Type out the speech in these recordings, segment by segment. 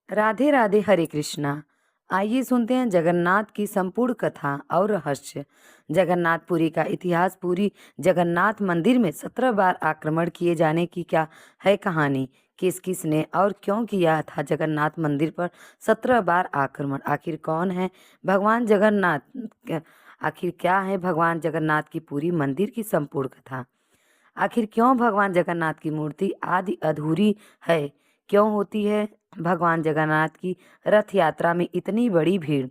राधे राधे, हरे कृष्णा। आइए सुनते हैं जगन्नाथ की संपूर्ण कथा और रहस्य। जगन्नाथपुरी का इतिहास। पूरी जगन्नाथ मंदिर में 17 बार आक्रमण किए जाने की क्या है कहानी। किस किस ने और क्यों किया था जगन्नाथ मंदिर पर 17 बार आक्रमण। आखिर कौन है भगवान जगन्नाथ। आखिर क्या है भगवान जगन्नाथ की पूरी मंदिर की संपूर्ण कथा। आखिर क्यों भगवान जगन्नाथ की मूर्ति आदि अधूरी है। क्यों होती है भगवान जगन्नाथ की रथ यात्रा में इतनी बड़ी भीड़।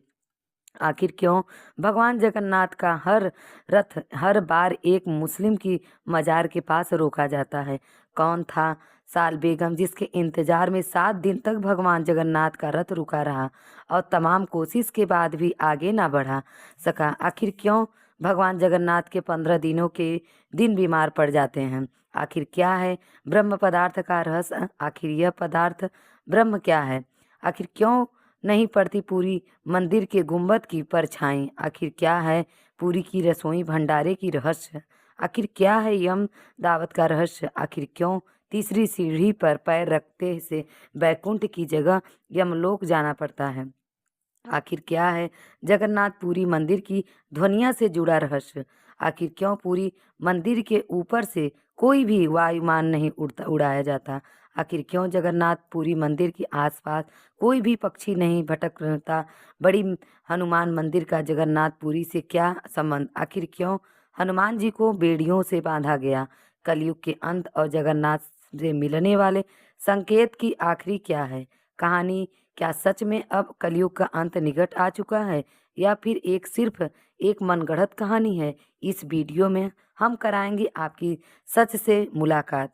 आखिर क्यों भगवान जगन्नाथ का हर रथ हर बार एक मुस्लिम की मजार के पास रोका जाता है। कौन था साल बेगम जिसके इंतजार में 7 दिन तक भगवान जगन्नाथ का रथ रुका रहा और तमाम कोशिश के बाद भी आगे ना बढ़ा सका। आखिर क्यों भगवान जगन्नाथ के 15 दिनों के दिन बीमार पड़ जाते हैं। आखिर क्या है ब्रह्म पदार्थ का रहस्य। आखिर यह पदार्थ ब्रह्म क्या है। आखिर क्यों नहीं पड़ती पूरी मंदिर के गुंबद की परछाई। आखिर क्या है पूरी की रसोई भंडारे की रहस्य। आखिर क्या है यम दावत का रहस्य। आखिर क्यों तीसरी सीढ़ी पर पैर रखते से बैकुंठ की जगह यमलोक जाना पड़ता है। आखिर क्या है जगन्नाथ पूरी मंदिर की ध्वनिया से जुड़ा रहस्य। आखिर क्यों पूरी मंदिर के ऊपर से कोई भी वायुमान नहीं उड़ाया जाता। आखिर क्यों जगन्नाथ पूरी मंदिर के आसपास कोई भी पक्षी नहीं भटकता। बड़ी हनुमान मंदिर का जगन्नाथ पुरी से क्या संबंध। आखिर क्यों हनुमान जी को बेड़ियों से बांधा गया। कलयुग के अंत और जगन्नाथ से मिलने वाले संकेत की आखिरी क्या है कहानी। क्या सच में अब कलयुग का अंत निकट आ चुका है या फिर सिर्फ एक मनगढ़ंत कहानी है। इस वीडियो में हम कराएंगे आपकी सच से मुलाकात।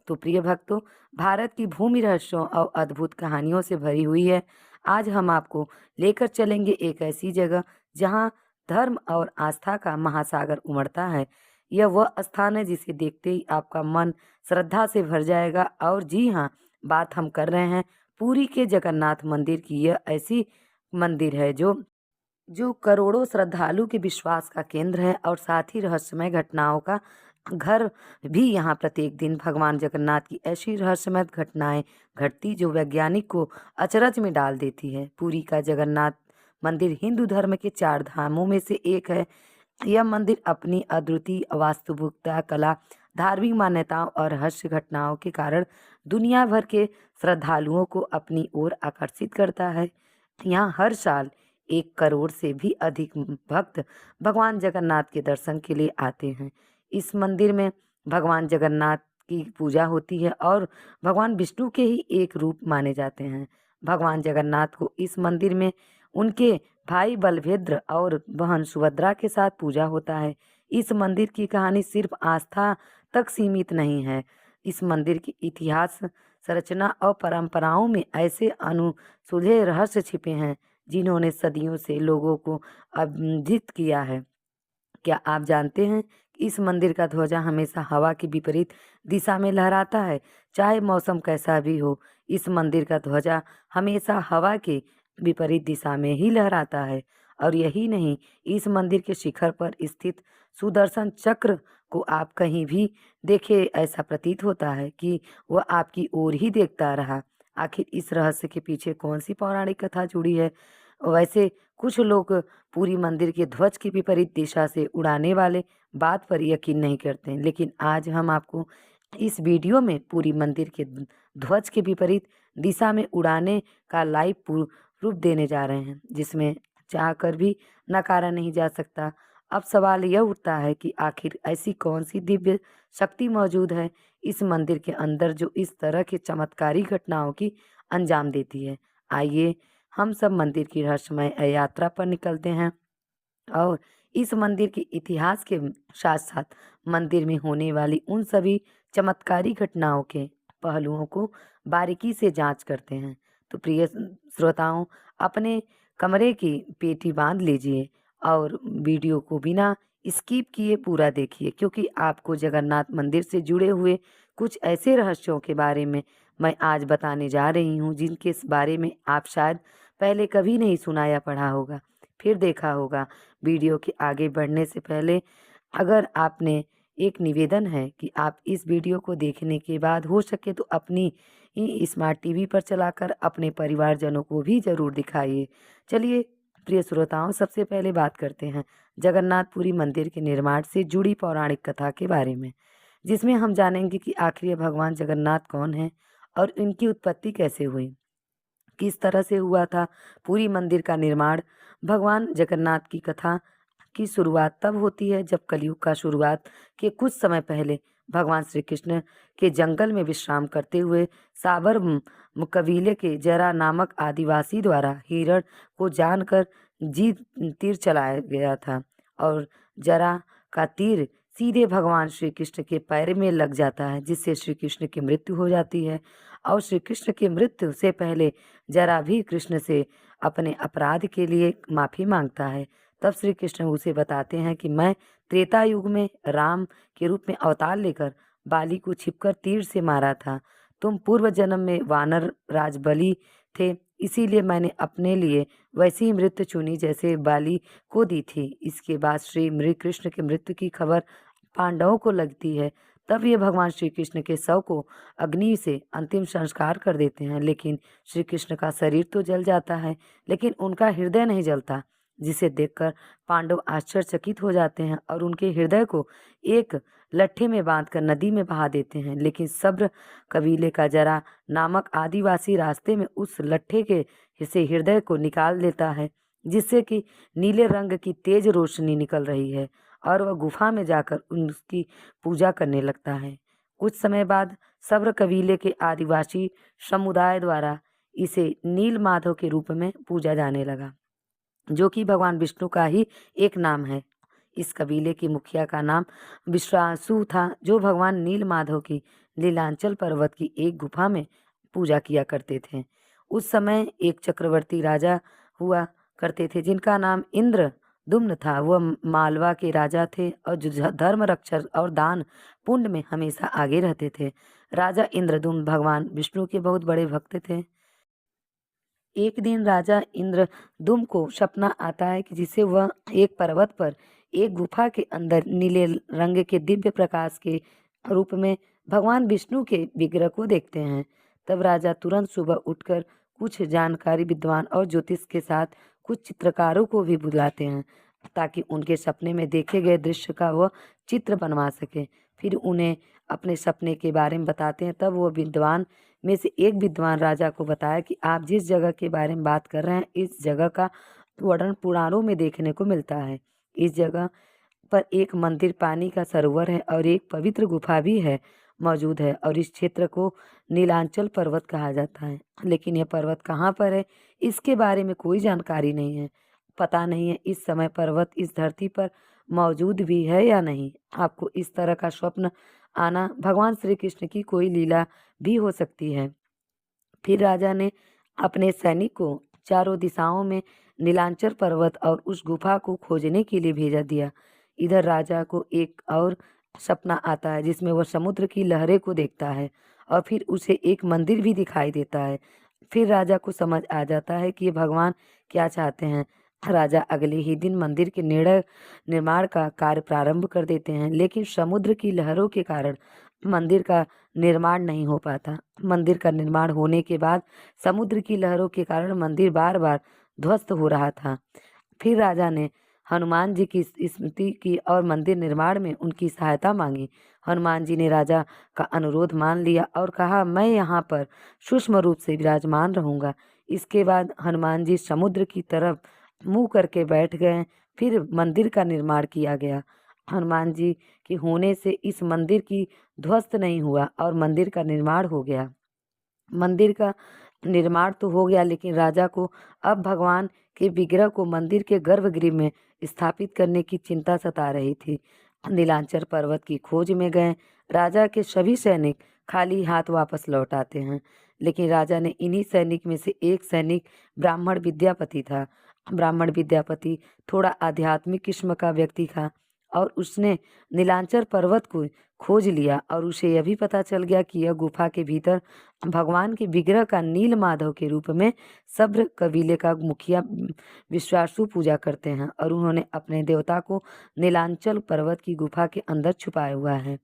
तो प्रिय भक्तों, भारत की भूमि रहस्यों और अद्भुत कहानियों से भरी हुई है। आज हम आपको लेकर चलेंगे एक ऐसी जगह जहां धर्म और आस्था का महासागर उमड़ता है। यह वह स्थान है जिसे देखते ही आपका मन श्रद्धा से भर जाएगा। और जी हाँ, बात हम कर रहे हैं पुरी के जगन्नाथ मंदिर की। यह ऐसी मंदिर है जो करोड़ों श्रद्धालु के विश्वास का केंद्र है और साथ ही रहस्यमय घटनाओं का घर भी। यहाँ प्रत्येक दिन भगवान जगन्नाथ की ऐसी रहस्यमय घटनाएं घटती जो वैज्ञानिक को अचरज में डाल देती है। पुरी का जगन्नाथ मंदिर हिंदू धर्म के 4 धामों में से एक है। यह मंदिर अपनी अद्वितीय वास्तुशिल्पता कला, धार्मिक मान्यताओं और रहस्य घटनाओं के कारण दुनिया भर के श्रद्धालुओं को अपनी ओर आकर्षित करता है। यहाँ हर साल 1 करोड़ से भी अधिक भक्त भगवान जगन्नाथ के दर्शन के लिए आते हैं। इस मंदिर में भगवान जगन्नाथ की पूजा होती है और भगवान विष्णु के ही एक रूप माने जाते हैं। भगवान जगन्नाथ को इस मंदिर में उनके भाई बलभद्र और बहन सुभद्रा के साथ पूजा होता है। इस मंदिर की कहानी सिर्फ आस्था तक सीमित नहीं है। इस मंदिर के इतिहास, संरचना और परंपराओं में ऐसे अनसुलझे रहस्य छिपे हैं जिन्होंने सदियों से लोगों को अवंचित किया है। क्या आप जानते हैं कि इस मंदिर का ध्वजा हमेशा हवा के विपरीत दिशा में लहराता है। चाहे मौसम कैसा भी हो, इस मंदिर का ध्वजा हमेशा हवा के विपरीत दिशा में ही लहराता है। और यही नहीं, इस मंदिर के शिखर पर स्थित सुदर्शन चक्र को आप कहीं भी देखे ऐसा प्रतीत होता है कि वह आपकी ओर ही देखता रहा। आखिर इस रहस्य के पीछे कौन सी पौराणिक कथा जुड़ी है। वैसे कुछ लोग पूरी मंदिर के ध्वज की विपरीत दिशा से उड़ाने वाले बात पर यकीन नहीं करते हैं, लेकिन आज हम आपको इस वीडियो में पूरी मंदिर के ध्वज के विपरीत दिशा में उड़ाने का लाइव प्रूफ देने जा रहे हैं, जिसमें चाहकर भी नकारा नहीं जा सकता। अब सवाल यह उठता है कि आखिर ऐसी कौन सी दिव्य शक्ति मौजूद है इस मंदिर के अंदर जो इस तरह के चमत्कारी घटनाओं की अंजाम देती है। आइए हम सब मंदिर की रहस्यमय यात्रा पर निकलते हैं और इस मंदिर के इतिहास के साथ साथ मंदिर में होने वाली उन सभी चमत्कारी घटनाओं के पहलुओं को बारीकी से जांच करते हैं। तो प्रिय श्रोताओं, अपने कमरे की पेटी बांध लीजिए और वीडियो को बिना स्किप किए पूरा देखिए, क्योंकि आपको जगन्नाथ मंदिर से जुड़े हुए कुछ ऐसे रहस्यों के बारे में मैं आज बताने जा रही हूँ जिनके इस बारे में आप शायद पहले कभी नहीं सुना या पढ़ा होगा, फिर देखा होगा। वीडियो के आगे बढ़ने से पहले अगर आपने एक निवेदन है कि आप इस वीडियो को देखने के बाद हो सके तो अपनी स्मार्ट टीवी पर चलाकर अपने परिवारजनों को भी जरूर दिखाइए। चलिए प्रिय श्रोताओं, सबसे पहले बात करते हैं जगन्नाथपुरी मंदिर के निर्माण से जुड़ी पौराणिक कथा के बारे में, जिसमें हम जानेंगे कि आखिर ये भगवान जगन्नाथ कौन है और इनकी उत्पत्ति कैसे हुई, किस तरह से हुआ था पूरी मंदिर का निर्माण। भगवान जगन्नाथ की कथा की शुरुआत तब होती है जब कलयुग का शुरुआत के कुछ समय भगवान श्री कृष्ण के जंगल में विश्राम करते हुए साबर कबीले के जरा नामक आदिवासी द्वारा हिरण को जानकर जी तीर चलाया गया था और जरा का तीर सीधे भगवान श्री कृष्ण के पैर में लग जाता है, जिससे श्री कृष्ण की मृत्यु हो जाती है। और श्री कृष्ण की मृत्यु से पहले जरा भी कृष्ण से अपने अपराध के लिए माफी मांगता है। तब श्री कृष्ण उसे बताते हैं कि मैं त्रेता युग में राम के रूप में अवतार लेकर बाली को छिपकर तीर से मारा था। तुम पूर्व जन्म में वानर राज बलि थे, इसीलिए मैंने अपने लिए वैसी ही मृत्यु चुनी जैसे बाली को दी थी। इसके बाद श्री कृष्ण की मृत्यु की खबर पांडवों को लगती है। तब ये भगवान श्री कृष्ण के शव को अग्नि से अंतिम संस्कार कर देते हैं, लेकिन श्री कृष्ण का शरीर तो जल जाता है, लेकिन उनका हृदय नहीं जलता, जिसे देखकर पांडव आश्चर्यचकित हो जाते हैं और उनके हृदय को एक लट्ठे में बांधकर नदी में बहा देते हैं। लेकिन सब्र कबीले का जरा नामक आदिवासी रास्ते में उस लट्ठे के से हृदय को निकाल देता है, जिससे कि नीले रंग की तेज रोशनी निकल रही है और वह गुफा में जाकर उसकी पूजा करने लगता है। कुछ समय बाद सब्र कबीले के आदिवासी समुदाय द्वारा इसे नील माधव के रूप में पूजा जाने लगा, जो कि भगवान विष्णु का ही एक नाम है। इस कबीले के मुखिया का नाम विश्वासु था, जो भगवान नील माधव की नीलांचल पर्वत की एक गुफा में पूजा किया करते थे। उस समय एक चक्रवर्ती राजा हुआ करते थे जिनका नाम इंद्रदुम्न था। वह मालवा के राजा थे और जो धर्म रक्षक और दान पुण्य में हमेशा आगे रहते थे। राजा इंद्रदुम्न भगवान विष्णु के बहुत बड़े भक्त थे। एक दिन राजा इंद्रदुम्न को सपना आता है कि जिसे वह एक पर्वत पर एक गुफा के अंदर नीले रंग के दिव्य प्रकाश के रूप में भगवान विष्णु के विग्रह को देखते हैं। तब राजा तुरंत सुबह उठकर कुछ जानकारी विद्वान और ज्योतिष के साथ कुछ चित्रकारों को भी बुलाते हैं, ताकि उनके सपने में देखे गए दृश्य का वह चित्र बनवा सके। फिर उन्हें अपने सपने के बारे में बताते हैं। तब वो विद्वान में से एक विद्वान राजा को बताया कि आप जिस जगह के बारे में बात कर रहे हैं, इस जगह का वर्णन पुराणों में देखने को मिलता है। इस जगह पर एक मंदिर, पानी का सरोवर है और एक पवित्र गुफा भी है मौजूद है, और इस क्षेत्र को नीलांचल पर्वत कहा जाता है। लेकिन यह पर्वत कहाँ पर है, इसके बारे में कोई जानकारी नहीं है। पता नहीं है इस समय पर्वत इस धरती पर मौजूद भी है या नहीं। आपको इस तरह का स्वप्न आना भगवान श्री कृष्ण की कोई लीला भी हो सकती है। फिर राजा ने अपने सैनिक को चारों दिशाओं में नीलांचल पर्वत और उस गुफा को खोजने के लिए भेजा दिया। इधर राजा को एक और सपना आता है, जिसमें वह समुद्र की लहरें को देखता है और फिर उसे एक मंदिर भी दिखाई देता है। फिर राजा को समझ आ जाता है कि ये भगवान क्या चाहते हैं। राजा अगले ही दिन मंदिर के निर्माण का कार्य प्रारंभ कर देते हैं, लेकिन समुद्र की लहरों के कारण मंदिर का निर्माण नहीं हो पाता। मंदिर का निर्माण होने के बाद समुद्र की लहरों के कारण मंदिर बार बार ध्वस्त हो रहा था। फिर राजा ने हनुमान जी की स्मृति की और मंदिर निर्माण में उनकी सहायता मांगी। हनुमान जी ने राजा का अनुरोध मान लिया और कहा, मैं यहाँ पर सूक्ष्म रूप से विराजमान रहूंगा। इसके बाद हनुमान जी समुद्र की तरफ मुंह करके बैठ गए। फिर मंदिर का निर्माण किया गया। हनुमान जी के होने से इस मंदिर की ध्वस्त नहीं हुआ और मंदिर का निर्माण हो गया। मंदिर का निर्माण तो हो गया, लेकिन राजा को अब भगवान के विग्रह को मंदिर के गर्भगृह में स्थापित करने की चिंता सता रही थी। नीलांचल पर्वत की खोज में गए राजा के सभी सैनिक खाली हाथ वापस लौट आते हैं, लेकिन राजा ने इन्हीं सैनिक में से एक सैनिक ब्राह्मण विद्यापति था। ब्राह्मण विद्यापति थोड़ा आध्यात्मिक किस्म का व्यक्ति था और उसने नीलांचल पर्वत को खोज लिया और उसे यह भी पता चल गया कि यह गुफा के भीतर भगवान के विग्रह का नील माधव के रूप में सब्र कबीले का मुखिया विश्वासु पूजा करते हैं और उन्होंने अपने देवता को नीलांचल पर्वत की गुफा के अंदर छुपाया हुआ है।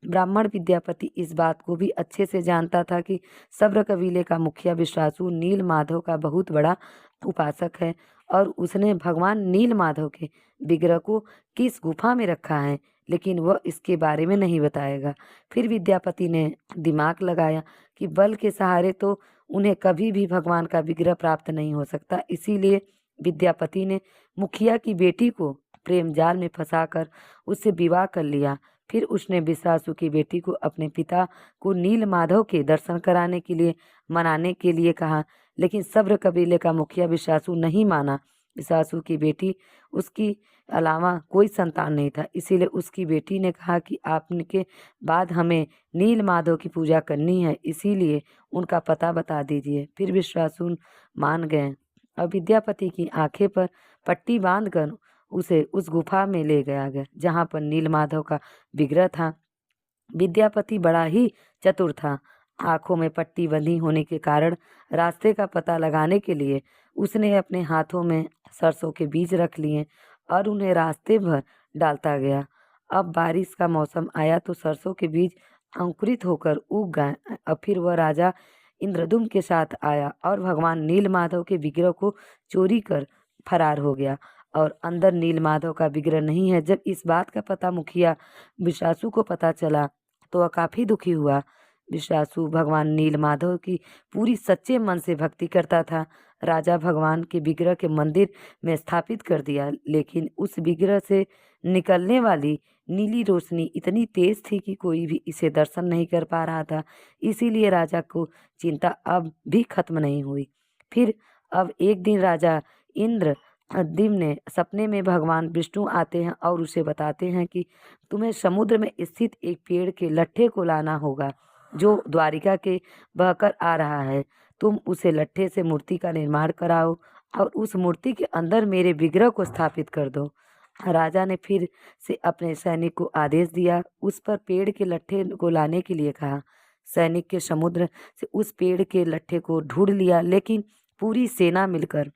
ब्राह्मण विद्यापति इस बात को भी अच्छे से जानता था कि सब्र कबीले का मुखिया विश्वासु नील माधव का बहुत बड़ा उपासक है और उसने भगवान नील माधव के विग्रह को किस गुफा में रखा है, लेकिन वह इसके बारे में नहीं बताएगा। फिर विद्यापति ने दिमाग लगाया कि बल के सहारे तो उन्हें कभी भी भगवान का विग्रह प्राप्त नहीं हो सकता। इसीलिए विद्यापति ने मुखिया की बेटी को प्रेम जाल में फंसाकर उससे विवाह कर लिया। फिर उसने विश्वासु की बेटी को अपने पिता को नील माधव के दर्शन कराने के लिए मनाने के लिए कहा, लेकिन सब्र कबीले का मुखिया विश्वासु नहीं माना। विश्वासु की बेटी उसकी अलावा कोई संतान नहीं था, इसीलिए उसकी बेटी ने कहा कि आपके बाद हमें नील माधव की पूजा करनी है, इसीलिए उनका पता बता दीजिए। फिर विश्वासु मान गए और विद्यापति की आंखें पर पट्टी बांधकर उसे उस गुफा में ले गया जहाँ पर नीलमाधव का विग्रह था। विद्यापति बड़ा ही चतुर था। आंखों में पट्टी बंधी होने के कारण रास्ते का पता लगाने के लिए उसने अपने हाथों में सरसों के बीज रख लिए और उन्हें रास्ते भर डालता गया। अब बारिश का मौसम आया तो सरसों के बीज अंकुरित होकर उग गए और फिर वह राजा इंद्रदुम्न के साथ आया और भगवान नीलमाधव के विग्रह को चोरी कर फरार हो गया और अंदर नीलमाधव का विग्रह नहीं है। जब इस बात का पता मुखिया विश्वासु को पता चला तो वह काफी दुखी हुआ। विश्वासु भगवान नीलमाधव की पूरी सच्चे मन से भक्ति करता था। राजा भगवान के विग्रह के मंदिर में स्थापित कर दिया, लेकिन उस विग्रह से निकलने वाली नीली रोशनी इतनी तेज थी कि कोई भी इसे दर्शन नहीं कर पा रहा था। इसीलिए राजा को चिंता अब भी खत्म नहीं हुई। फिर अब एक दिन राजा इंद्र दिम ने सपने में भगवान विष्णु आते हैं और उसे बताते हैं कि तुम्हें समुद्र में स्थित एक पेड़ के लट्ठे को लाना होगा जो द्वारिका के बहकर आ रहा है। तुम उसे लट्ठे से मूर्ति का निर्माण कराओ और उस मूर्ति के अंदर मेरे विग्रह को स्थापित कर दो। राजा ने फिर से अपने सैनिक को आदेश दिया, उस पर पेड़ के लट्ठे को लाने के लिए कहा। सैनिक के समुद्र से उस पेड़ के लट्ठे को ढूंढ लिया, लेकिन पूरी सेना मिलकर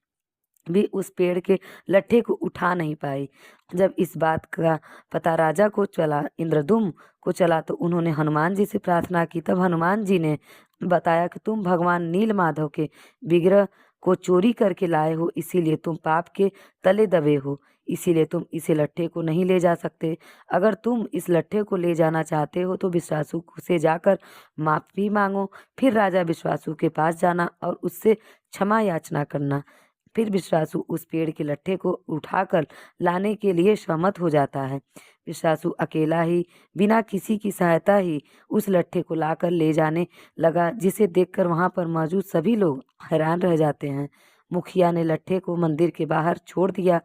भी उस पेड़ के लट्ठे को उठा नहीं पाई। जब इस बात का पता राजा को चला, इंद्रदुम्न को चला, तो उन्होंने हनुमान जी से प्रार्थना की। तब हनुमान जी ने बताया कि तुम भगवान नीलमाधव के विग्रह को चोरी करके लाए हो, इसीलिए तुम पाप के तले दबे हो, इसीलिए तुम इसे लट्ठे को नहीं ले जा सकते। अगर तुम इस लट्ठे को ले जाना चाहते हो तो विश्वासु से जाकर माफी मांगो, फिर राजा विश्वासु के पास जाना और उससे क्षमा याचना करना। फिर विश्वासु उस पेड़ के लट्ठे को उठाकर लाने के लिए सहमत हो जाता है। विश्वासु अकेला ही बिना किसी की सहायता ही उस लट्ठे को लाकर ले जाने लगा, जिसे देखकर वहां पर मौजूद सभी लोग हैरान रह जाते हैं। मुखिया ने लट्ठे को मंदिर के बाहर छोड़ दिया।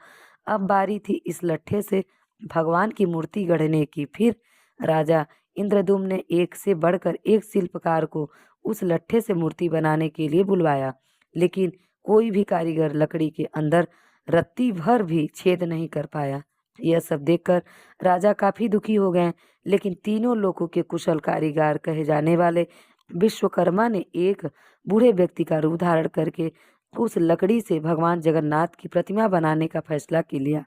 अब बारी थी इस लट्ठे से भगवान की मूर्ति गढ़ने की। फिर राजा इंद्रदुम्न ने एक से बढ़कर एक शिल्पकार को उस लट्ठे से मूर्ति बनाने के लिए बुलवाया, लेकिन कोई भी कारीगर लकड़ी के अंदर रत्ती भर भी छेद नहीं कर पाया। यह सब देखकर राजा काफी दुखी हो गए, लेकिन तीनों लोगों के कुशल कारीगर कहे जाने वाले विश्वकर्मा ने एक बूढ़े व्यक्ति का रूप धारण करके उस लकड़ी से भगवान जगन्नाथ की प्रतिमा बनाने का फैसला कर लिया।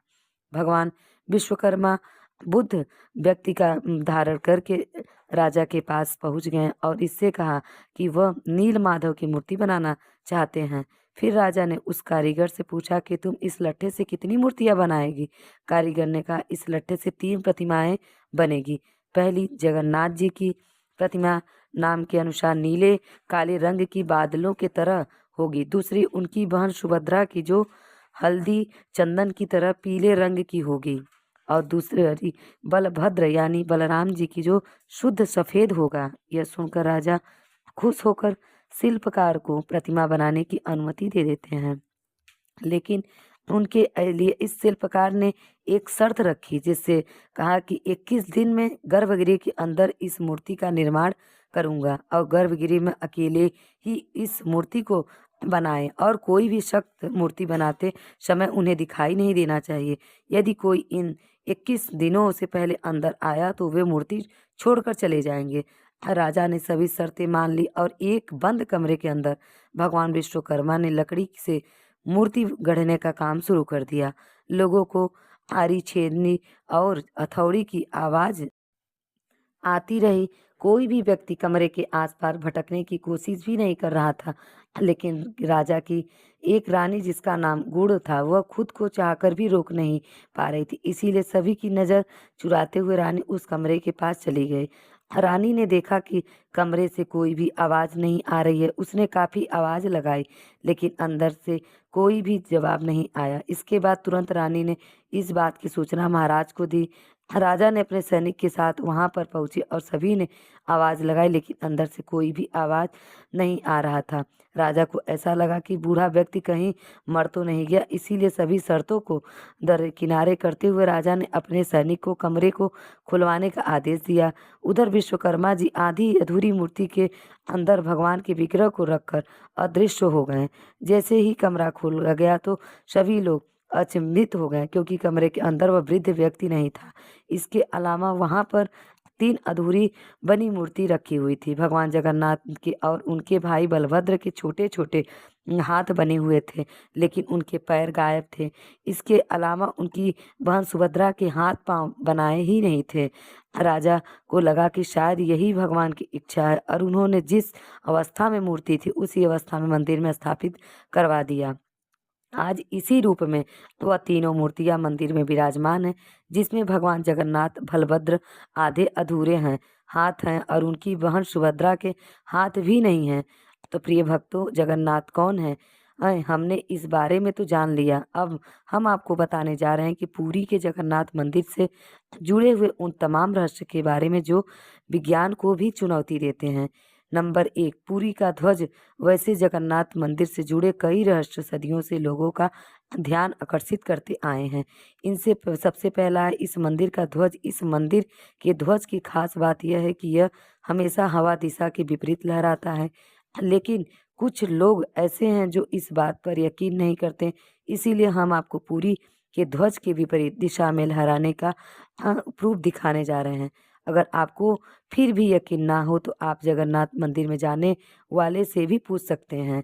भगवान विश्वकर्मा बुद्ध व्यक्ति का धारण करके राजा के पास पहुंच गए और इससे कहा कि वह नील माधव की मूर्ति बनाना चाहते हैं। फिर राजा ने उस कारीगर से पूछा कि तुम इस लट्ठे से कितनी मूर्तियां बनाएगी। कारीगर ने कहा, इस लट्ठे से 3 प्रतिमाएं बनेगी। पहली जगन्नाथ जी की प्रतिमा नाम के अनुसार नीले काले रंग की बादलों की तरह होगी। दूसरी उनकी बहन सुभद्रा की जो हल्दी चंदन की तरह पीले रंग की होगी और दूसरी बलभद्र यानी बलराम जी की जो शुद्ध सफेद होगा। यह सुनकर राजा खुश होकर शिल्पकार को प्रतिमा बनाने की अनुमति दे देते हैं, लेकिन उनके लिए इस शिल्पकार ने एक शर्त रखी, जिससे कहा कि 21 दिन में गर्भगृह के अंदर इस मूर्ति का निर्माण करूंगा और गर्भगृह में अकेले ही इस मूर्ति को बनाए और कोई भी शख्स मूर्ति बनाते समय उन्हें दिखाई नहीं देना चाहिए। यदि कोई इन 21 दिनों से पहले अंदर आया तो वे मूर्ति छोड़कर चले जाएंगे। राजा ने सभी शर्तें मान ली और एक बंद कमरे के अंदर भगवान विश्वकर्मा ने लकड़ी से मूर्ति गढ़ने का काम शुरू कर दिया। लोगों को आरी छेदनी और हथौड़ी की आवाज आती रही। कोई भी व्यक्ति कमरे के आसपास भटकने की कोशिश भी नहीं कर रहा था। लेकिन राजा की एक रानी जिसका नाम गुड़ था, वह खुद को चाहकर भी रोक नहीं पा रही थी। इसीलिए सभी की नज़र चुराते हुए रानी उस कमरे के पास चली गई। रानी ने देखा कि कमरे से कोई भी आवाज़ नहीं आ रही है। उसने काफ़ी आवाज़ लगाई, लेकिन अंदर से कोई भी जवाब नहीं आया। इसके बाद तुरंत रानी ने इस बात की सूचना महाराज को दी। राजा ने अपने सैनिक के साथ वहां पर पहुंचे और सभी ने आवाज़ लगाई, लेकिन अंदर से कोई भी आवाज़ नहीं आ रहा था। राजा को ऐसा लगा कि बूढ़ा व्यक्ति कहीं मर तो नहीं गया। इसीलिए सभी शर्तों को दरकिनारे करते हुए राजा ने अपने सैनिक को कमरे को खुलवाने का आदेश दिया। उधर विश्वकर्मा जी आधी अधूरी मूर्ति के अंदर भगवान के विग्रह को रखकर अदृश्य हो गए। जैसे ही कमरा खुल गया तो सभी लोग अचंभित हो गए, क्योंकि कमरे के अंदर वह वृद्ध व्यक्ति नहीं था। इसके अलावा वहां पर 3 अधूरी बनी मूर्ति रखी हुई थी। भगवान जगन्नाथ के और उनके भाई बलभद्र के छोटे छोटे हाथ बने हुए थे, लेकिन उनके पैर गायब थे। इसके अलावा उनकी बहन सुभद्रा के हाथ पांव बनाए ही नहीं थे। राजा को लगा कि शायद यही भगवान की इच्छा है, और उन्होंने जिस अवस्था में मूर्ति थी उसी अवस्था में मंदिर में स्थापित करवा दिया। आज इसी रूप में वह तीनों मूर्तियां मंदिर में विराजमान हैं, जिसमें भगवान जगन्नाथ बलभद्र आधे अधूरे हैं, हाथ हैं, और उनकी बहन सुभद्रा के हाथ भी नहीं हैं। तो प्रिय भक्तों, जगन्नाथ कौन है? हमने इस बारे में तो जान लिया। अब हम आपको बताने जा रहे हैं कि पुरी के जगन्नाथ मंदिर से जुड़े हुए उन तमाम रहस्य के बारे में जो विज्ञान को भी चुनौती देते हैं। नंबर 1, पुरी का ध्वज। वैसे जगन्नाथ मंदिर से जुड़े कई रहस्य सदियों से लोगों का ध्यान आकर्षित करते आए हैं। इनसे सबसे पहला है इस मंदिर का ध्वज। इस मंदिर के ध्वज की खास बात यह है कि यह हमेशा हवा दिशा के विपरीत लहराता है। लेकिन कुछ लोग ऐसे हैं जो इस बात पर यकीन नहीं करते। इसीलिए हम आपको पुरी के ध्वज के विपरीत दिशा में लहराने का प्रूफ दिखाने जा रहे हैं। अगर आपको फिर भी यकीन ना हो तो आप जगन्नाथ मंदिर में जाने वाले से भी पूछ सकते हैं।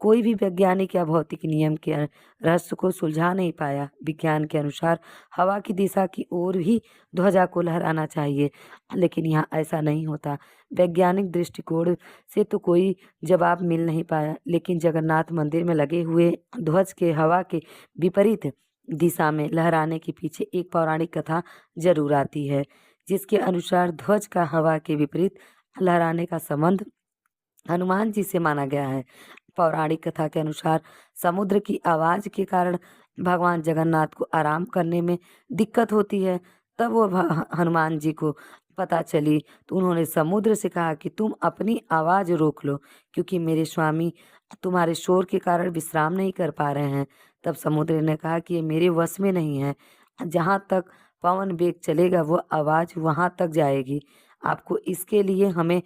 कोई भी वैज्ञानिक या भौतिक नियम के रहस्य को सुलझा नहीं पाया। विज्ञान के अनुसार हवा की दिशा की ओर ही ध्वजा को लहराना चाहिए, लेकिन यहाँ ऐसा नहीं होता। वैज्ञानिक दृष्टिकोण से तो कोई जवाब मिल नहीं पाया, लेकिन जगन्नाथ मंदिर में लगे हुए ध्वज के हवा के विपरीत दिशा में लहराने के पीछे एक पौराणिक कथा जरूर आती है, जिसके अनुसार ध्वज का हवा के विपरीत लहराने का संबंध हनुमान जी से माना गया है। पौराणिक कथा के अनुसार समुद्र की आवाज के कारण भगवान जगन्नाथ को आराम करने में दिक्कत होती है। तब वो हनुमान जी को पता चली, तो उन्होंने समुद्र से कहा कि तुम अपनी आवाज रोक लो, क्योंकि मेरे स्वामी तुम्हारे शोर के कारण विश्राम नहीं कर पा रहे हैं। तब समुद्र ने कहा कि ये मेरे वश में नहीं है। जहाँ तक पवन वेग चलेगा वो आवाज वहाँ तक जाएगी। आपको इसके लिए हमें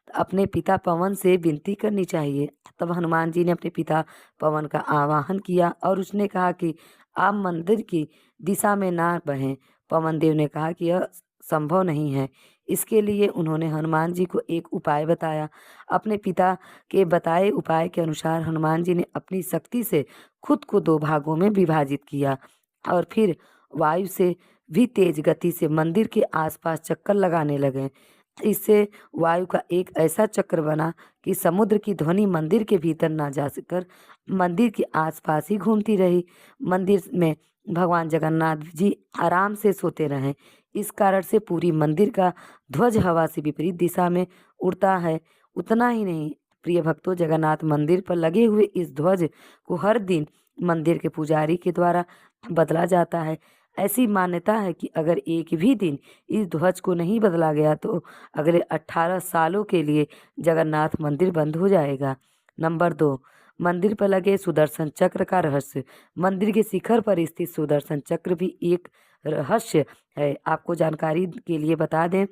अपने पिता पवन से विनती करनी चाहिए। तब हनुमान जी ने अपने पिता पवन का आवाहन किया और उसने कहा कि आप मंदिर की दिशा में ना बहें। पवन देव ने कहा कि यह संभव नहीं है। इसके लिए उन्होंने हनुमान जी को एक उपाय बताया। अपने पिता के बताए उपाय के अनुसार हनुमान जी ने अपनी शक्ति से खुद को 2 भागों में विभाजित किया और फिर वायु से भी तेज गति से मंदिर के आसपास चक्कर लगाने लगे। इससे वायु का एक ऐसा चक्र बना कि समुद्र की ध्वनि मंदिर के भीतर ना जा सकर मंदिर के आसपास ही घूमती रही। मंदिर में भगवान जगन्नाथ जी आराम से सोते रहे। इस कारण से पूरी मंदिर का ध्वज हवा से विपरीत दिशा में उड़ता है। उतना ही नहीं, प्रिय भक्तों, जगन्नाथ मंदिर पर लगे हुए इस ध्वज को हर दिन मंदिर के पुजारी के द्वारा बदला जाता है। ऐसी मान्यता है कि अगर एक भी दिन इस ध्वज को नहीं बदला गया तो अगले 18 सालों के लिए जगन्नाथ मंदिर बंद हो जाएगा। नंबर 2, मंदिर पर लगे सुदर्शन चक्र का रहस्य। मंदिर के शिखर पर स्थित सुदर्शन चक्र भी एक रहस्य है। आपको जानकारी के लिए बता दें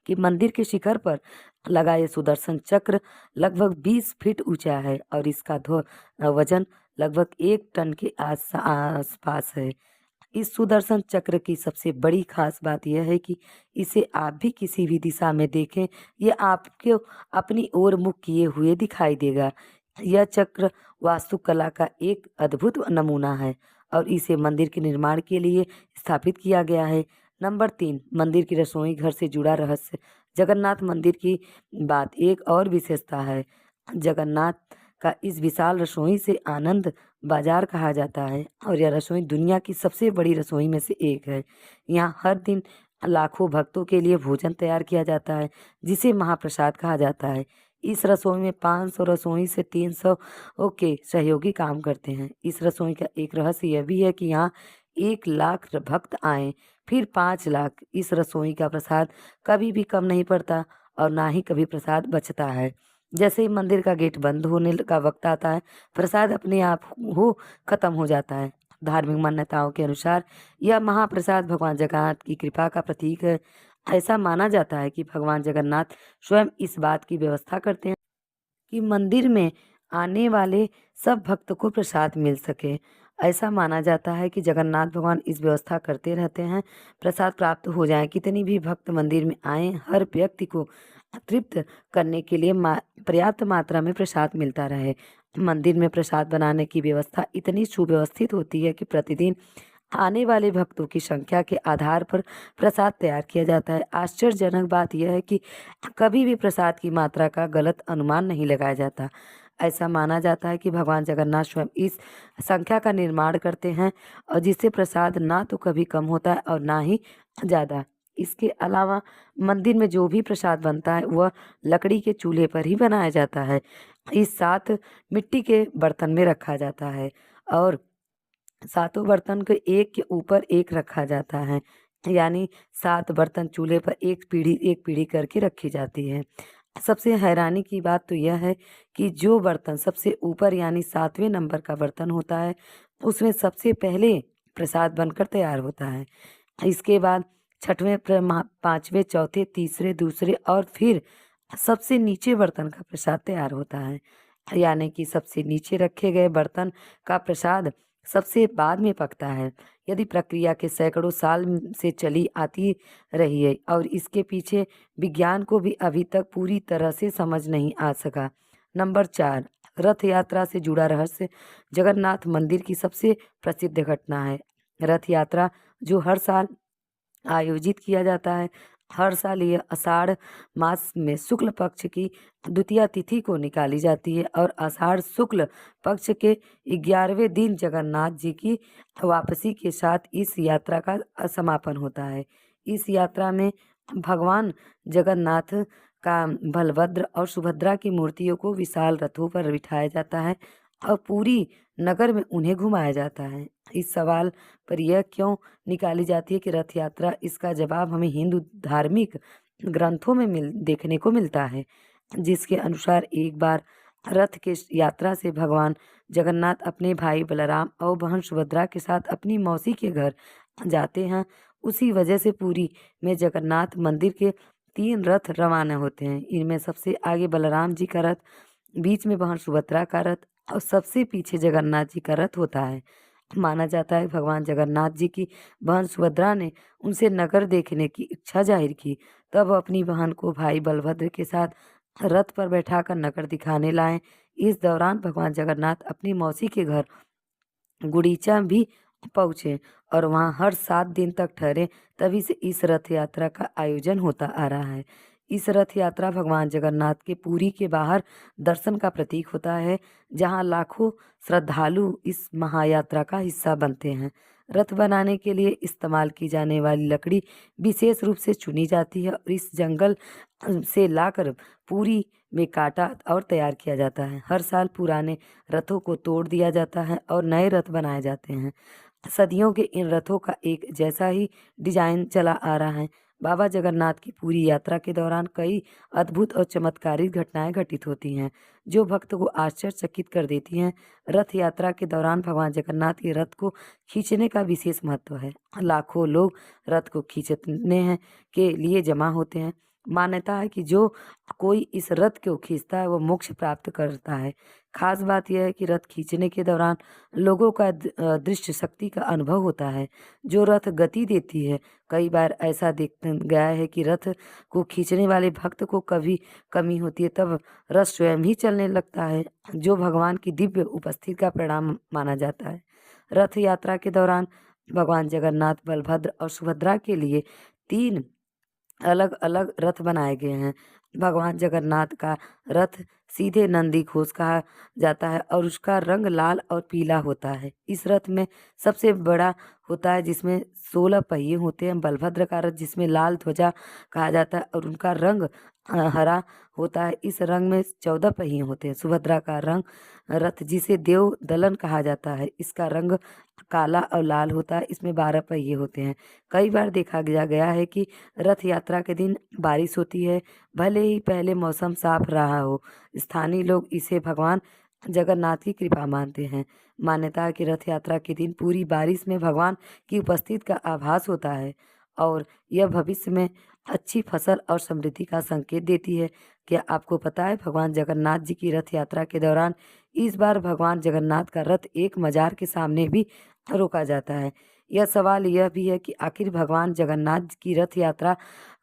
कि मंदिर के शिखर पर लगा ये सुदर्शन चक्र लगभग 20 फीट ऊंचा है और इसका वजन लगभग 1 टन के आसपास है। इस सुदर्शन चक्र की सबसे बड़ी खास बात यह है कि इसे आप भी किसी भी दिशा में देखें, यह आपको अपनी ओर मुख किए हुए दिखाई देगा। यह चक्र वास्तुकला का एक अद्भुत नमूना है और इसे मंदिर के निर्माण के लिए स्थापित किया गया है। नंबर 3, मंदिर की रसोई घर से जुड़ा रहस्य। जगन्नाथ मंदिर की बात एक और विशेषता है। जगन्नाथ का इस विशाल रसोई से आनंद बाजार कहा जाता है और यह रसोई दुनिया की सबसे बड़ी रसोई में से एक है। यहाँ हर दिन लाखों भक्तों के लिए भोजन तैयार किया जाता है, जिसे महाप्रसाद कहा जाता है। इस रसोई में 500 रसोई से 300 के सहयोगी काम करते हैं। इस रसोई का एक रहस्य यह भी है कि यहाँ 1 लाख भक्त आए फिर 5 लाख। इस रसोई का प्रसाद कभी भी कम नहीं पड़ता और ना ही कभी प्रसाद बचता है। जैसे ही मंदिर का गेट बंद होने का वक्त आता है, प्रसाद अपने आप हो खत्म हो जाता है। धार्मिक मान्यताओं के अनुसार यह महाप्रसाद भगवान जगन्नाथ की कृपा का प्रतीक है। ऐसा माना जाता है कि भगवान जगन्नाथ स्वयं इस बात की व्यवस्था करते हैं कि मंदिर में आने वाले सब भक्त को प्रसाद मिल सके। ऐसा माना जाता है कि जगन्नाथ भगवान इस व्यवस्था करते रहते हैं, प्रसाद प्राप्त हो जाए। कितनी भी भक्त मंदिर में आए, हर व्यक्ति को तृप्त करने के लिए पर्याप्त मात्रा में प्रसाद मिलता रहे। मंदिर में प्रसाद बनाने की व्यवस्था इतनी सुव्यवस्थित होती है कि प्रतिदिन आने वाले भक्तों की संख्या के आधार पर प्रसाद तैयार किया जाता है। आश्चर्यजनक बात यह है कि कभी भी प्रसाद की मात्रा का गलत अनुमान नहीं लगाया जाता। ऐसा माना जाता है कि भगवान जगन्नाथ स्वयं इस संख्या का निर्माण करते हैं और जिससे प्रसाद ना तो कभी कम होता है और ना ही ज़्यादा। इसके अलावा मंदिर में जो भी प्रसाद बनता है वह लकड़ी के चूल्हे पर ही बनाया जाता है। इस साथ मिट्टी के बर्तन में रखा जाता है और सातों बर्तन को एक के ऊपर एक रखा जाता है, यानी 7 बर्तन चूल्हे पर एक पीढ़ी करके रखी जाती है। सबसे हैरानी की बात तो यह है कि जो बर्तन सबसे ऊपर यानी 7वें नंबर का बर्तन होता है, उसमें सबसे पहले प्रसाद बनकर तैयार होता है। इसके बाद 6वें, 5वें, चौथे, तीसरे, दूसरे और फिर सबसे नीचे बर्तन का प्रसाद तैयार होता है। यानी कि सबसे नीचे रखे गए बर्तन का प्रसाद सबसे बाद में पकता है। यदि प्रक्रिया के सैकड़ों साल से चली आती रही है और इसके पीछे विज्ञान को भी अभी तक पूरी तरह से समझ नहीं आ सका। नंबर 4, रथ यात्रा से जुड़ा रहस्य। जगन्नाथ मंदिर की सबसे प्रसिद्ध घटना है रथ यात्रा, जो हर साल आयोजित किया जाता है। हर साल यह आषाढ़ मास में शुक्ल पक्ष की द्वितीया तिथि को निकाली जाती है और आषाढ़ शुक्ल पक्ष के 11वें दिन जगन्नाथ जी की वापसी के साथ इस यात्रा का समापन होता है। इस यात्रा में भगवान जगन्नाथ का बलभद्र और सुभद्रा की मूर्तियों को विशाल रथों पर बिठाया जाता है और पूरी नगर में उन्हें घुमाया जाता है। इस सवाल पर यह क्यों निकाली जाती है कि रथ यात्रा, इसका जवाब हमें हिंदू धार्मिक ग्रंथों में देखने को मिलता है, जिसके अनुसार एक बार रथ के यात्रा से भगवान जगन्नाथ अपने भाई बलराम और बहन सुभद्रा के साथ अपनी मौसी के घर जाते हैं। उसी वजह से पुरी में जगन्नाथ मंदिर के 3 रथ रवाना होते हैं। इनमें सबसे आगे बलराम जी का रथ, बीच में बहन सुभद्रा का रथ और सबसे पीछे जगन्नाथ जी का रथ होता है। माना जाता है भगवान जगन्नाथ जी की बहन सुभद्रा ने उनसे नगर देखने की इच्छा जाहिर की, तब वो अपनी बहन को भाई बलभद्र के साथ रथ पर बैठाकर नगर दिखाने लाए। इस दौरान भगवान जगन्नाथ अपनी मौसी के घर गुड़ीचा भी पहुँचे और वहाँ हर 7 दिन तक ठहरे। तभी से इस रथ यात्रा का आयोजन होता आ रहा है। इस रथ यात्रा भगवान जगन्नाथ के पुरी के बाहर दर्शन का प्रतीक होता है, जहाँ लाखों श्रद्धालु इस महायात्रा का हिस्सा बनते हैं। रथ बनाने के लिए इस्तेमाल की जाने वाली लकड़ी विशेष रूप से चुनी जाती है और इस जंगल से लाकर पुरी में काटा और तैयार किया जाता है। हर साल पुराने रथों को तोड़ दिया जाता है और नए रथ बनाए जाते हैं। सदियों के इन रथों का एक जैसा ही डिजाइन चला आ रहा है। बाबा जगन्नाथ की पूरी यात्रा के दौरान कई अद्भुत और चमत्कारिक घटनाएं घटित होती हैं, जो भक्त को आश्चर्यचकित कर देती हैं। रथ यात्रा के दौरान भगवान जगन्नाथ के रथ को खींचने का विशेष महत्व है। लाखों लोग रथ को खींचने हैं के लिए जमा होते हैं। मान्यता है कि जो कोई इस रथ को खींचता है वो मोक्ष प्राप्त करता है। खास बात यह है कि रथ खींचने के दौरान लोगों का दृश्य शक्ति का अनुभव होता है, जो रथ गति देती है। कई बार ऐसा देखा गया है कि रथ को खींचने वाले भक्त को कभी कमी होती है, तब रथ स्वयं ही चलने लगता है, जो भगवान की दिव्य उपस्थिति का परिणाम माना जाता है। रथ यात्रा के दौरान भगवान जगन्नाथ, बलभद्र और सुभद्रा के लिए 3 अलग-अलग रथ बनाए गए हैं। भगवान जगन्नाथ का रथ सीधे नंदीघोष कहा जाता है और उसका रंग लाल और पीला होता है। इस रथ में सबसे बड़ा होता है जिसमें 16 पहिए होते हैं। बलभद्र का रथ जिसमें लाल ध्वजा कहा जाता है और उनका रंग हरा होता है। इस रंग में 14 पहिए होते हैं। सुभद्रा का रंग रथ जिसे देव दलन कहा जाता है, इसका रंग काला और लाल होता है। इसमें 12 पहिए होते हैं। कई बार देखा गया है कि रथ यात्रा के दिन बारिश होती है, भले ही पहले मौसम साफ रहा हो। स्थानीय लोग इसे भगवान जगन्नाथ की कृपा मानते हैं। मान्यता है कि रथ यात्रा के दिन पूरी बारिश में भगवान की उपस्थिति का आभास होता है और यह भविष्य में अच्छी फसल और समृद्धि का संकेत देती है। क्या आपको पता है भगवान जगन्नाथ जी की रथ यात्रा के दौरान इस बार भगवान जगन्नाथ का रथ एक मजार के सामने भी रोका जाता है। यह सवाल यह भी है कि आखिर भगवान जगन्नाथ की रथ यात्रा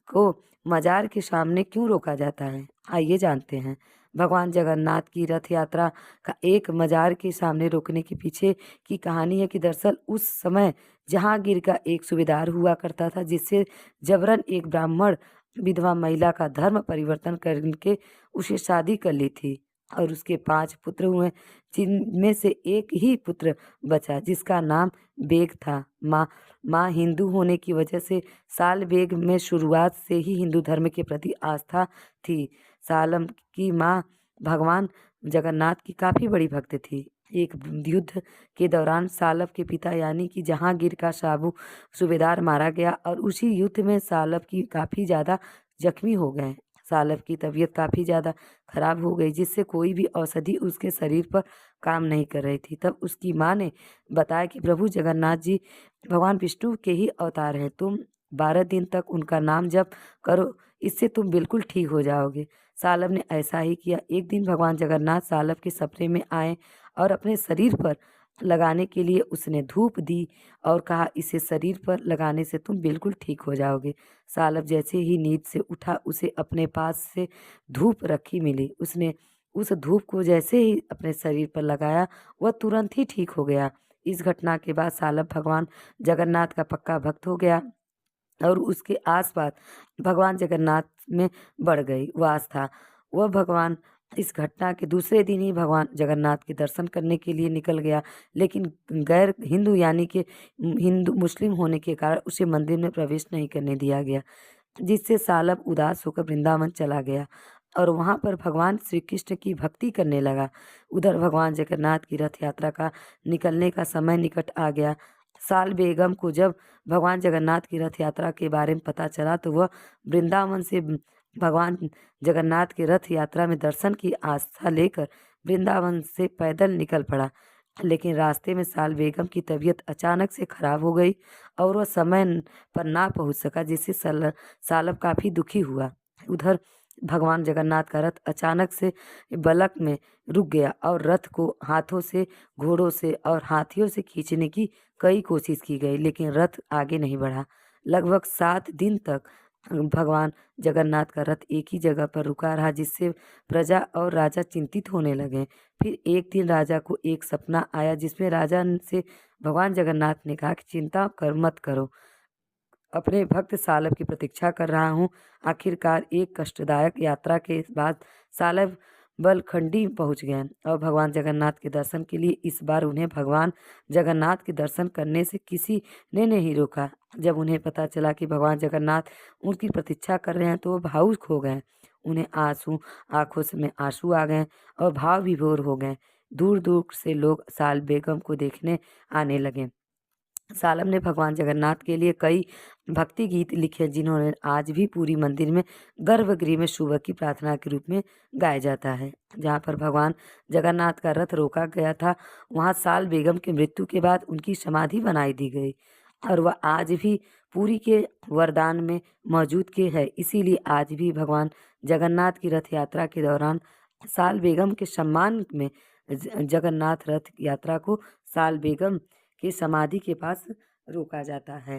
को मजार के सामने क्यों रोका जाता है? आइए जानते हैं। भगवान जगन्नाथ की रथ यात्रा का एक मजार के सामने रोकने के पीछे की कहानी है कि दरअसल उस समय जहांगीर का एक सूबेदार हुआ करता था जिससे जबरन एक ब्राह्मण विधवा महिला का धर्म परिवर्तन करके उसे शादी कर ली थी और उसके 5 पुत्र हुए, जिनमें से एक ही पुत्र बचा जिसका नाम बेग था। माँ हिंदू होने की वजह से साल बेग में शुरुआत से ही हिंदू धर्म के प्रति आस्था थी। सालम की माँ भगवान जगन्नाथ की काफ़ी बड़ी भक्त थी। एक युद्ध के दौरान सालब के पिता यानी कि जहांगीर का सूबेदार मारा गया और उसी युद्ध में सालब की काफ़ी ज़्यादा जख्मी हो गए। सालब की तबीयत काफ़ी ज़्यादा खराब हो गई जिससे कोई भी औषधि उसके शरीर पर काम नहीं कर रही थी। तब उसकी माँ ने बताया कि प्रभु जगन्नाथ जी भगवान विष्णु के ही अवतार हैं। तुम 12 दिन तक उनका नाम जप करो, इससे तुम बिल्कुल ठीक हो जाओगे। सालब ने ऐसा ही किया। एक दिन भगवान जगन्नाथ सालब के सपने में आए और अपने शरीर पर लगाने के लिए उसने धूप दी और कहा इसे शरीर पर लगाने से तुम बिल्कुल ठीक हो जाओगे। सालब जैसे ही नींद से उठा उसे अपने पास से धूप रखी मिली। उसने उस धूप को जैसे ही अपने शरीर पर लगाया वह तुरंत ही ठीक हो गया। इस घटना के बाद सालब भगवान जगन्नाथ का पक्का भक्त हो गया और उसके आसपास भगवान जगन्नाथ में बढ़ गई वह आस्था। वह भगवान इस घटना के दूसरे दिन ही भगवान जगन्नाथ के दर्शन करने के लिए निकल गया, लेकिन गैर हिंदू यानी कि हिंदू मुस्लिम होने के कारण उसे मंदिर में प्रवेश नहीं करने दिया गया, जिससे सालब उदास होकर वृंदावन चला गया और वहाँ पर भगवान श्री कृष्ण की भक्ति करने लगा। उधर भगवान जगन्नाथ की रथ यात्रा का निकलने का समय निकट आ गया। साल बेगम को जब भगवान जगन्नाथ की रथ यात्रा के बारे में पता चला तो वह वृंदावन से भगवान जगन्नाथ के रथ यात्रा में दर्शन की आस्था लेकर वृंदावन से पैदल निकल पड़ा। लेकिन रास्ते में साल बेगम की तबीयत अचानक से खराब हो गई और वह समय पर ना पहुंच सका, जिससे सालब काफ़ी दुखी हुआ। उधर भगवान जगन्नाथ का रथ अचानक से बलक में रुक गया और रथ को हाथों से, घोड़ों से और हाथियों से खींचने की कई कोशिश की गई, लेकिन रथ आगे नहीं बढ़ा। लगभग 7 दिन तक भगवान जगन्नाथ का रथ एक ही जगह पर रुका रहा, जिससे प्रजा और राजा चिंतित होने लगे। फिर एक दिन राजा को एक सपना आया जिसमें राजा से भगवान जगन्नाथ ने कहा कि चिंता मत करो, अपने भक्त सालब की प्रतीक्षा कर रहा हूँ। आखिरकार एक कष्टदायक यात्रा के बाद सालब बलखंडी पहुँच गए और भगवान जगन्नाथ के दर्शन के लिए इस बार उन्हें भगवान जगन्नाथ के दर्शन करने से किसी ने नहीं रोका। जब उन्हें पता चला कि भगवान जगन्नाथ उनकी प्रतीक्षा कर रहे हैं तो वो भावुक हो गए। उन्हें आंखों से में आंसू आ गए और भाव विभोर हो गए। दूर दूर से लोग साल बेगम को देखने आने लगे। सालब ने भगवान जगन्नाथ के लिए कई भक्ति गीत लिखे जिन्होंने आज भी पूरी मंदिर में गर्भगृह में सुबह की प्रार्थना के रूप में गाया जाता है। जहाँ पर भगवान जगन्नाथ का रथ रोका गया था वहाँ साल बेगम की मृत्यु के बाद उनकी समाधि बनाई दी गई और वह आज भी पूरी के वरदान में मौजूद के है। इसीलिए आज भी भगवान जगन्नाथ की रथ यात्रा के दौरान साल बेगम के सम्मान में जगन्नाथ रथ यात्रा को साल बेगम की समाधि के पास रोका जाता है।